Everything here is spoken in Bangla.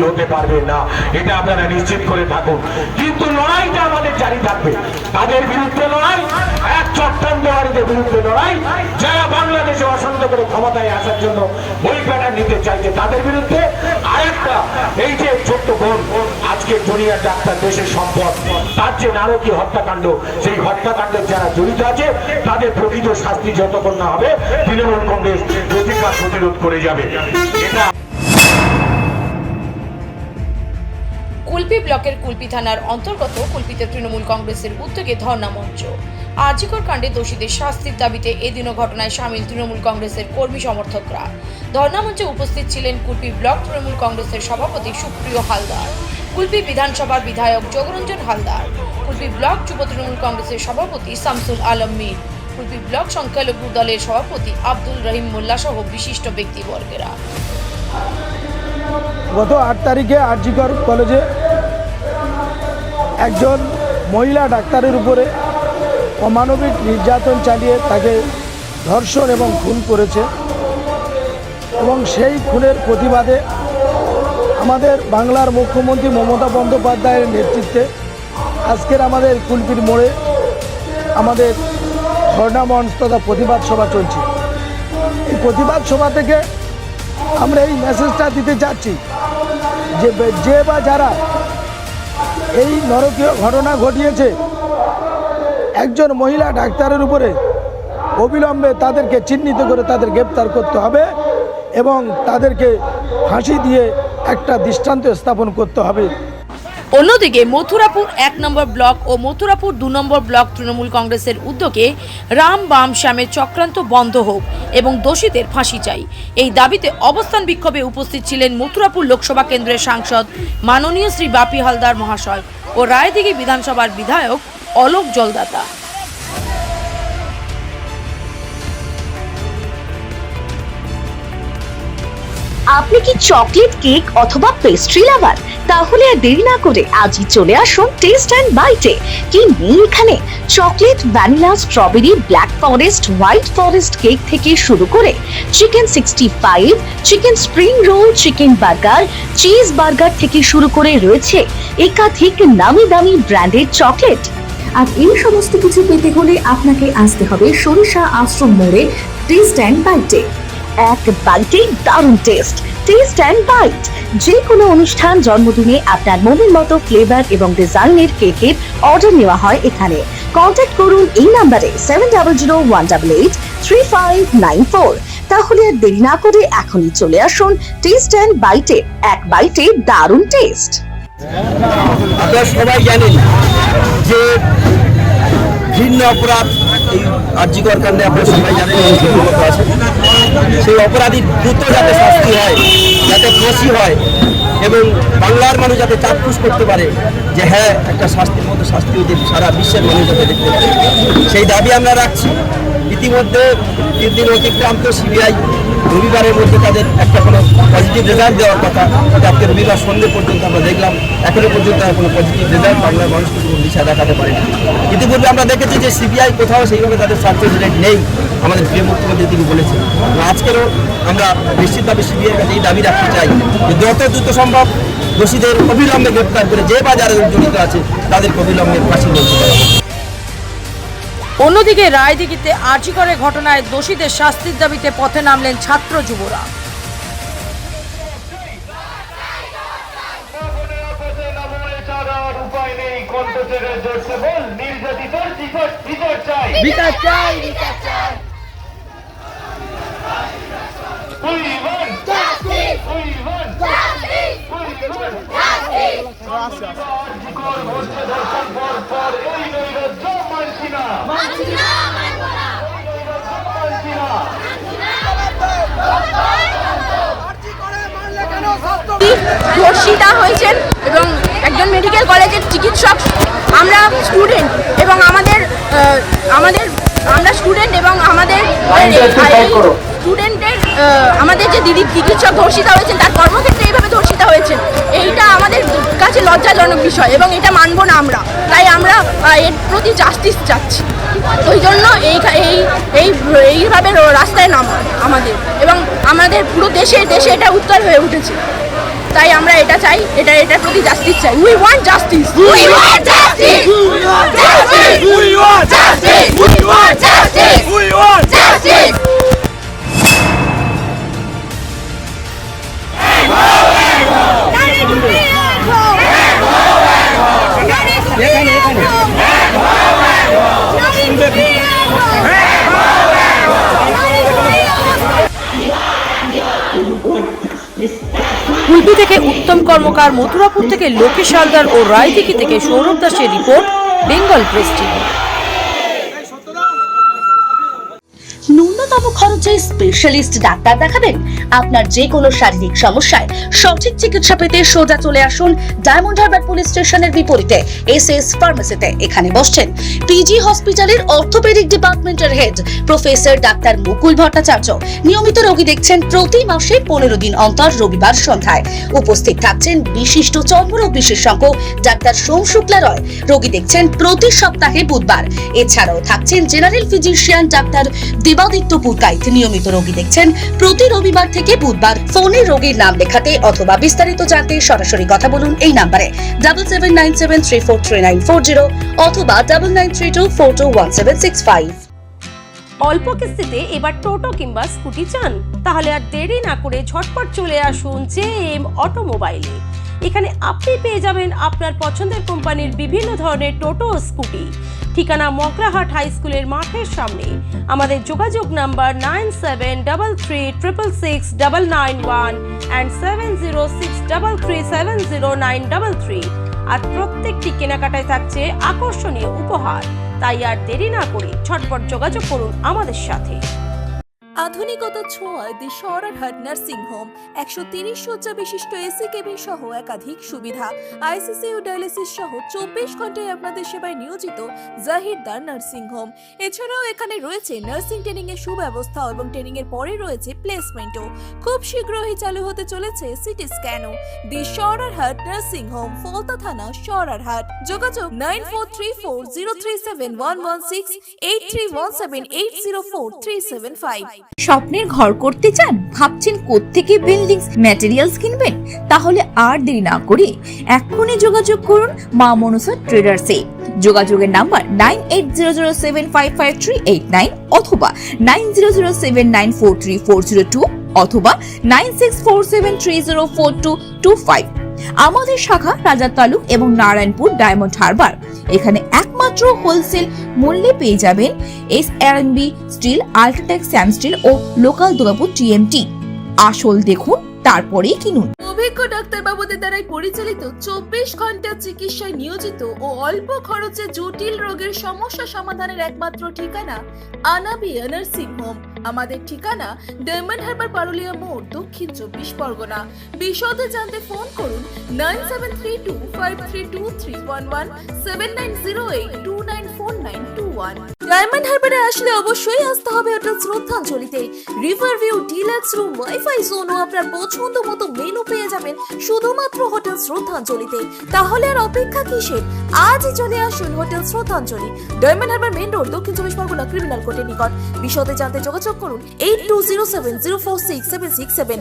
হতে পারবে না, এটা আপনারা নিশ্চিত করে থাকুন। কিন্তু লড়াইটা আমাদের জারি থাকবে। তাদের বিরুদ্ধে লড়াই, এক চট্টগ্রামের বিরুদ্ধে লড়াই, যারা বাংলাদেশে অশান্ত করে ক্ষমতায় আসার জন্য ওই প্যাটার্ন নিতে চাইছে তাদের বিরুদ্ধে। আরেকটা, এই যে ছোট্ট বোন আজকে জুনিয়র ডাক্তার, দেশের সম্পদ, তার যে নারকীয় হত্যাকাণ্ড, সেই হত্যাকাণ্ডের যারা জড়িত আছে তাদের প্রকৃত শাস্তি যতক্ষণ না হবে তৃণমূল কংগ্রেস প্রতিকার প্রতিরোধ করে যাবে। এটা কুলপি ব্লকের কুলপি থানার অন্তর্গত কুলপিতে তৃণমূল কংগ্রেসের উদ্যোগে ধর্ণা মঞ্চ। আরজিকর কাণ্ডে দোষীদের শাস্তির দাবিতে এদিনও ঘটনায় সামিল তৃণমূল কংগ্রেসের কর্মী সমর্থকরা। ধর্ণা মঞ্চে উপস্থিত ছিলেন কুলপি ব্লক তৃণমূল কংগ্রেসের সভাপতি সুপ্রিয় হালদার, কুলপি বিধানসভার বিধায়ক যোগরঞ্জন হালদার, কুলপি ব্লক যুব তৃণমূল কংগ্রেসের সভাপতি শামসুল আলম মীর, কুলপি ব্লক সংখ্যালঘু দলের সভাপতি আব্দুল রহিম মোল্লা সহ বিশিষ্ট ব্যক্তিবর্গেরা। গত 8 তারিখে আরজিকর কলেজে একজন মহিলা ডাক্তারের উপরে অমানবিক নির্যাতন চালিয়ে তাকে ধর্ষণ এবং খুন করেছে, এবং সেই খুনের প্রতিবাদে আমাদের বাংলার মুখ্যমন্ত্রী মমতা বন্দ্যোপাধ্যায়ের নেতৃত্বে আজকের আমাদের কুলপির মোড়ে আমাদের ধর্ণা মঞ্চ তথা প্রতিবাদ সভা চলছে। এই প্রতিবাদ সভা থেকে আমরা এই মেসেজটা দিতে চাচ্ছি যে বা যারা এই নরকীয় ঘটনা ঘটিয়েছে একজন মহিলা ডাক্তারের উপরে, অবিলম্বে তাদেরকে চিহ্নিত করে তাদের গ্রেপ্তার করতে হবে এবং তাদেরকে ফাঁসি দিয়ে একটা দৃষ্টান্ত স্থাপন করতে হবে। অন্যদিকে মথুরাপুর 1 নম্বর ব্লক ও মথুরাপুর 2 নম্বর ব্লক তৃণমূল কংগ্রেসের উদ্যোগে রাম বাম শ্যামের চক্রান্ত বন্ধ হোক এবং দোষীদের ফাঁসি চাই, এই দাবিতে অবস্থান বিক্ষোভে উপস্থিত ছিলেন মথুরাপুর লোকসভা কেন্দ্রের সাংসদ মাননীয় শ্রী বাপি হালদার মহাশয় ও রায়দিঘি বিধানসভার বিধায়ক অলোক জলদাতা। আপনি কি চকলেট কেক অথবা পেস্ট্রি লাভার? তাহলে আর দেরি না করে আজই চলে আসুন টেস্ট অ্যান্ড বাইটে। কি নেই এখানে? Chocolate, vanilla, strawberry, black forest, white forest cake থেকে শুরু করে chicken 65, chicken spring roll, chicken burger, cheese burger থেকে শুরু করে রয়েছে একাধিক নামি দামি ব্র্যান্ডের চকলেট। আর এই সমস্ত কিছু পেতে হলে আপনাকে আসতে হবে সরিষা আশ্রম মোড়ে টেস্ট অ্যান্ড বাইটে। এক বাইটে দারুণ টেস্ট। টেস্ট অ্যান্ড বাইট, যে কোনো অনুষ্ঠান, জন্মদিনে আপনার মনের মতো ফ্লেভার এবং ডিজাইনের কেকের অর্ডার নেওয়া হয় এখানে। কন্ট্যাক্ট করুন এই নাম্বারে 7001883594। তাহলে আর দেরি না করে এখনই চলে আসুন টেস্ট অ্যান্ড বাইটে। এক বাইটে দারুণ টেস্ট। আপনারা সবাই জানেন যে ভিন্ন অপরাধ এই আরজিকর কাণ্ডে আপনারা সবাই জানেন আছে, সেই অপরাধীর দ্রুত যাতে শাস্তি হয়, যাতে ফাঁসি হয় এবং বাংলার মানুষ যাতে চাক্ষুষ করতে পারে যে হ্যাঁ একটা শাস্তির মতো শাস্তি হয়েছে, সারা বিশ্বের মানুষ যাতে দেখতে পারে, সেই দাবি আমরা রাখছি। ইতিমধ্যে 3 দিন অতিক্রান্ত, সিবিআই রবিবারের মধ্যে তাদের একটা কোনো পজিটিভ রেজাল্ট দেওয়ার কথা, আজকে রবিবার সন্ধ্যে পর্যন্ত আমরা দেখলাম এখনো পর্যন্ত কোনো পজিটিভ রেজাল্ট বাংলার মানুষকে কোনো দিশা দেখাতে পারেনি। ইতিপূর্বে আমরা দেখেছি যে সিবিআই কোথাও সেইভাবে তাদের সার্টিফিকেট নেই, আমাদের প্রিয় মুখ্যমন্ত্রী তিনি বলেছেন। আজকেরও আমরা নিশ্চিতভাবে সিবিআইয়ের কাছে এই দাবি রাখতে চাই যে যত দ্রুত সম্ভব দোষীদের অবিলম্বে গ্রেপ্তার করে যে বা যারা জড়িত আছে তাদের অবিলম্বে ফাঁসি বলতে হবে। অন্যদিকে রায়দিঘিতে আরজিকরের ঘটনায় দোষীদের শাস্তির দাবিতে পথে নামলেন ছাত্র যুবরা। ধর্ষিতা হয়েছেন এবং একজন মেডিকেল কলেজের চিকিৎসক, আমরা স্টুডেন্ট এবং আমাদের স্টুডেন্টের আমাদের যে দিদি চিকিৎসক ধর্ষিতা হয়েছেন তার কর্মক্ষেত্রে এইভাবে ধর্ষিতা হয়েছেন, এইটা আমাদের কাছে লজ্জাজনক বিষয় এবং এটা মানব না আমরা। তাই আমরা এর প্রতি জাস্টিস চাচ্ছি। ওই জন্য এইভাবে রাস্তায় নামা আমাদের এবং আমাদের পুরো দেশে এটা উত্তর হয়ে উঠেছে। তাই আমরা এটা চাই, এটার প্রতি জাস্টিস চাই। We want justice, we want justice, we want justice, we want justice, we want justice, we want justice. Kulpi থেকে উত্তম কর্মকার, মথুরাপুর থেকে লোকেশ হালদার ও রায়দিঘি থেকে সৌরভ দাসের রিপোর্ট, বেঙ্গল প্রেস টিভি। ন্যূনতম খরচে স্পেশালিস্ট ডাক্তার দেখাবেন? আপনার যে কোনো শারীরিক সমস্যায় সঠিক চিকিৎসা পেতে সোজা চলে আসুন ডায়মন্ড হারবার পুলিশ স্টেশনের বিপরীতে এসএস ফার্মেসিতে। এখানে বসছেন পিজি হসপিটালের অর্থোপেডিক ডিপার্টমেন্টের হেড প্রফেসর ডাক্তার মুকুল ভট্টাচার্য। নিয়মিত রোগী দেখছেন প্রতি মাসে 15 দিন অন্তর রবিবার সন্ধ্যায়। উপস্থিত থাকছেন বিশিষ্ট চর্মরোগ বিশেষজ্ঞ ডাক্তার সোম শুক্লা রয়। রোগী দেখছেন প্রতি সপ্তাহে বুধবার। এছাড়াও থাকছেন general physician doctor Debaditya Purkait. নিয়মিত রোগী দেখছেন প্রতি রবিবার থেকে বুধবার। ফোনে রোগীর নাম লেখাতে অথবা বিস্তারিত জানতে সরাসরি কথা বলুন এই নাম্বারে 7797343940 অথবা 9932421765। অল্প কিস্তিতে এবার টোটো কিংবা স্কুটি চান? তাহলে আর দেরি না করে ঝটপট চলে আসুন জেএম অটোমোবাইলে। এখানে আপনি পেয়ে যাবেন আপনার পছন্দের কোম্পানির বিভিন্ন ধরনের টোটো ও স্কুটি। ঠিকানা মকরাহাট হাই স্কুলের মাঠের সামনে। আমাদের যোগাযোগ নাম্বার 9733666991 and 7063370933। আর প্রত্যেকটি কেনাকাটায় থাকছে আকর্ষণীয় উপহার। তাই আর দেরি না করে ঝটপট যোগাযোগ করুন আমাদের সাথে। আধুনিকতার ছোঁয়ায় দি সরারহাট নার্সিং হোম 130 শয্যা বিশিষ্ট এসি কেবিন সহ একাধিক সুবিধা, আইসিইউ ডায়ালিসিস সহ 24 ঘন্টায় আপনাদের সেবায় নিয়োজিত জাহিরদার নার্সিং হোম। এছাড়াও এখানে রয়েছে নার্সিং ট্রেনিং এর সুব্যবস্থা এবং ট্রেনিং এর পরে রয়েছে প্লেসমেন্টও। খুব শীঘ্রই চালু হতে চলেছে সিটি স্ক্যানও। দি সরারহাট নার্সিং হোম, ফলতা থানা, সরারহাট। যোগাযোগ 9434037116 8317804375। স্বপ্নের ঘর করতে চান? ভাবছেন কোত্থেকে বিল্ডিংস ম্যাটেরিয়ালস কিনবেন? তাহলে আর দেরি না করে এক্ষুনি যোগাযোগ করুন মা মনসা ট্রেডার্সে। যোগাযোগের নাম্বার 9800755389 অথবা 9007943402 অথবা 9647304225। আমাদের শাখা রাজার তালুক এবং নারায়ণপুর ডায়মন্ড হারবার। এখানে একমাত্র হোলসেল মূল্যে পেয়ে যাবেন SRMB steel, UltraTech Shyam steel ও লোকাল দুর্গাপুর টিএমটি। আসল দেখুন তারপরেই কিনুন। অভিজ্ঞ ডাক্তারবাবুদের দ্বারাই পরিচালিত 24 ঘন্টা চিকিৎসায় নিয়োজিত ও অল্প খরচে জটিল রোগের সমস্যা সমাধানের একমাত্র ঠিকানা আনাবিয়া নার্সিং হোম। আমাদের ঠিকানা ডায়মন্ড হারবার পারুলিয়া মোড়, দক্ষিণ 24 পরগনা। বিশদে জানতে ফোন করুন 9732532311 7908294921। ডায়মন্ড হারবারে আসলে অবশ্যই আসতে হবে হোটেল শ্রদ্ধাঞ্জলিতে। River view, deluxe room, wifi zone ও আপনার পছন্দ মতো মেনু পেয়ে যাবেন শুধুমাত্র হোটেল শ্রদ্ধাঞ্জলিতে। তাহলে আর অপেক্ষা কিসের? আজই চলে আসুন হোটেল শ্রদ্ধাঞ্জলি, ডায়মন্ড হারবার মেন রোড, দক্ষিণ 24 পরগনা, ক্রিমিনাল কোর্টের নিকট। বিশদে জানতে যোগাযোগ করুন 8207046767